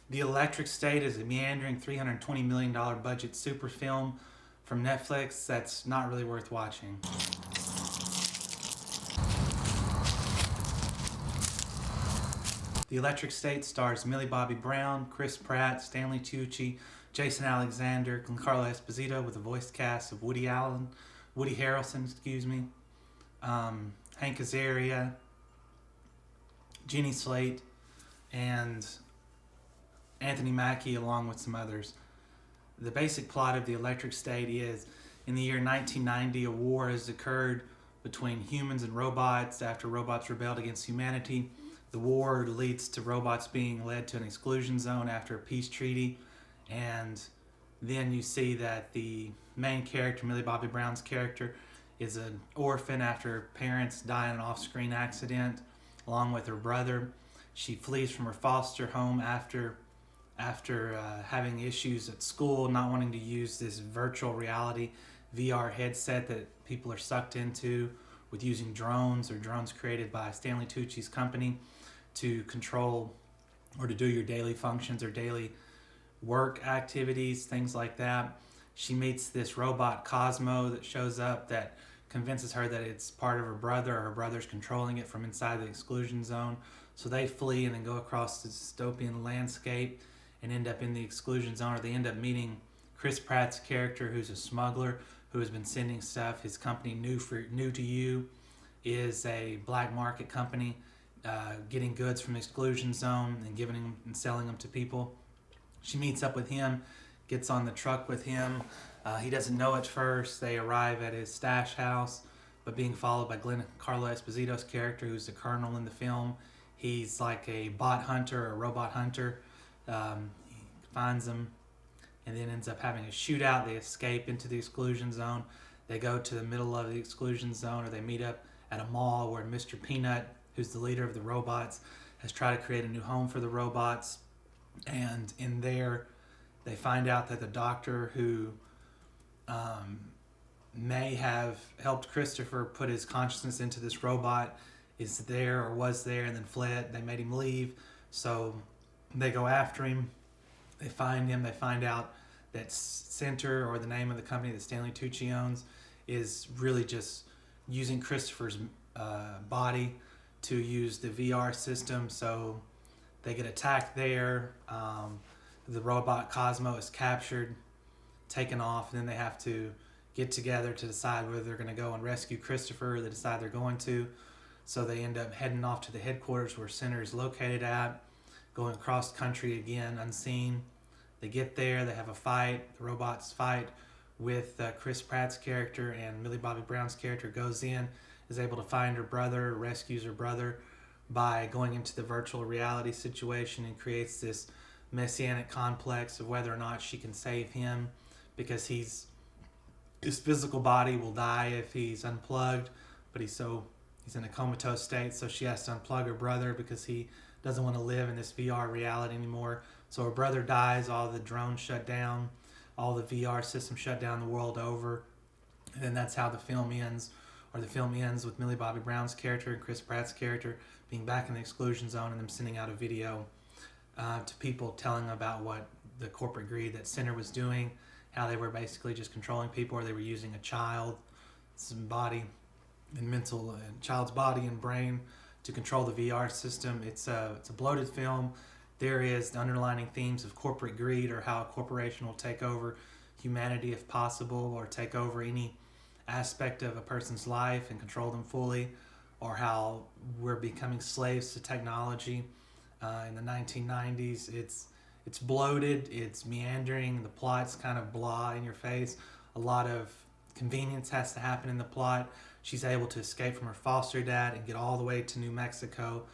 The Electric State is a meandering $320 million budget super film from Netflix that's not really worth watching. The Electric State stars Millie Bobby Brown, Chris Pratt, Stanley Tucci, Jason Alexander, Giancarlo Esposito, with a voice cast of Woody Harrelson, Hank Azaria, Jenny Slate, and Anthony Mackie, along with some others. The basic plot of The Electric State is, in the year 1990, a war has occurred between humans and robots after robots rebelled against humanity. The war leads to robots being led to an exclusion zone after a peace treaty, and then you see that the main character, Millie Bobby Brown's character, is an orphan after her parents die in an off-screen accident, along with her brother. She flees from her foster home after having issues at school, not wanting to use this virtual reality VR headset that people are sucked into with using drones created by Stanley Tucci's company to control or to do your daily functions or daily work activities, things like that. She meets this robot Cosmo that shows up that convinces her that it's part of her brother, or her brother's controlling it from inside the exclusion zone. So they flee and then go across the dystopian landscape and end up in the exclusion zone, or they end up meeting Chris Pratt's character, who's a smuggler who has been sending stuff. His company, New to You, is a black market company, getting goods from the exclusion zone and giving them and selling them to people. She meets up with him, gets on the truck with him. He doesn't know at first. They arrive at his stash house, but being followed by Giancarlo Esposito's character, who's the colonel in the film. He's like a bot hunter, a robot hunter. He finds them and then ends up having a shootout. They escape into the exclusion zone. They go to the middle of the exclusion zone, or they meet up at a mall where Mr. Peanut, who's the leader of the robots, has tried to create a new home for the robots. And in there, they find out that the doctor who may have helped Christopher put his consciousness into this robot is there, or was there, and then fled. They made him leave. So they go after him. They find him. They find out that Center, or the name of the company that Stanley Tucci owns, is really just using Christopher's body to use the VR system. So they get attacked there. The robot Cosmo is captured, taken off, and then they have to get together to decide whether they're going to go and rescue Christopher. They decide they're going to. So they end up heading off to the headquarters where Center is located at, going across country again, unseen. They get there, they have a fight. The robots fight with Chris Pratt's character, and Millie Bobby Brown's character goes in, is able to find her brother, rescues her brother by going into the virtual reality situation, and creates this messianic complex of whether or not she can save him, because his physical body will die if he's unplugged, but he's in a comatose state, so she has to unplug her brother because he doesn't want to live in this VR reality anymore. So her brother dies, all the drones shut down, all the VR systems shut down the world over, and then that's how the film ends. Or the film ends with Millie Bobby Brown's character and Chris Pratt's character being back in the exclusion zone, and them sending out a video to people telling about what the corporate greed that Center was doing, how they were basically just controlling people, or they were using a child's body and child's body and brain to control the VR system. It's a bloated film. There is the underlining themes of corporate greed, or how a corporation will take over humanity if possible, or take over any aspect of a person's life and control them fully, or how we're becoming slaves to technology. In the 1990s, it's bloated, it's meandering, the plot's kind of blah in your face. A lot of convenience has to happen in the plot. She's able to escape from her foster dad and get all the way to New Mexico,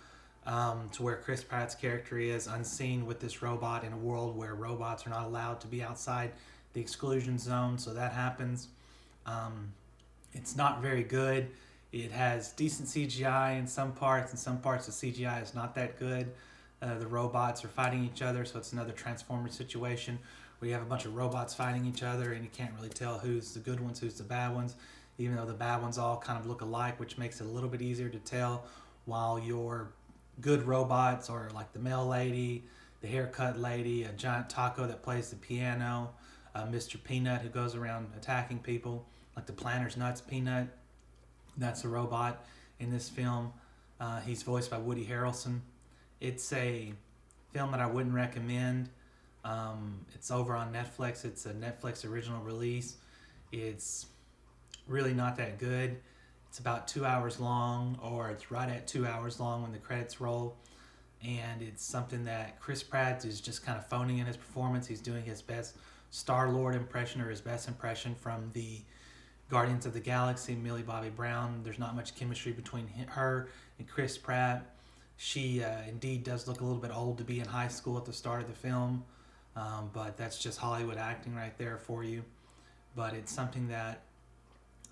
to where Chris Pratt's character is unseen with this robot in a world where robots are not allowed to be outside the exclusion zone. So that happens. It's not very good. It has decent CGI in some parts, and some parts the CGI is not that good. The robots are fighting each other, so it's another Transformer situation where you have a bunch of robots fighting each other, and you can't really tell who's the good ones, who's the bad ones, even though the bad ones all kind of look alike, which makes it a little bit easier to tell, while your good robots, or like the mail lady, the haircut lady, a giant taco that plays the piano, Mr. Peanut who goes around attacking people, like the Planter's Nuts Peanut. That's a robot in this film. He's voiced by Woody Harrelson. It's a film that I wouldn't recommend. It's over on Netflix. It's a Netflix original release. It's really not that good. It's about 2 hours long, or it's right at 2 hours long when the credits roll. And it's something that Chris Pratt is just kind of phoning in his performance. He's doing his best Star-Lord impression, or his best impression from the Guardians of the Galaxy, Millie Bobby Brown. There's not much chemistry between her and Chris Pratt. She indeed does look a little bit old to be in high school at the start of the film, but that's just Hollywood acting right there for you. But it's something that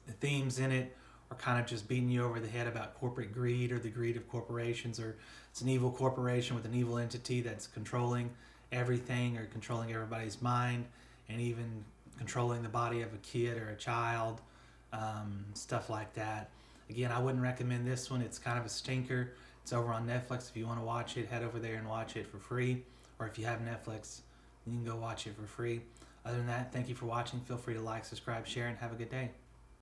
the themes in it are kind of just beating you over the head about corporate greed, or the greed of corporations, or it's an evil corporation with an evil entity that's controlling everything, or controlling everybody's mind, and even controlling the body of a kid or a child, stuff like that. Again, I wouldn't recommend this one. It's kind of a stinker. It's over on Netflix. If you want to watch it, head over there and watch it for free. Or if you have Netflix, you can go watch it for free. Other than that, thank you for watching. Feel free to like, subscribe, share, and have a good day.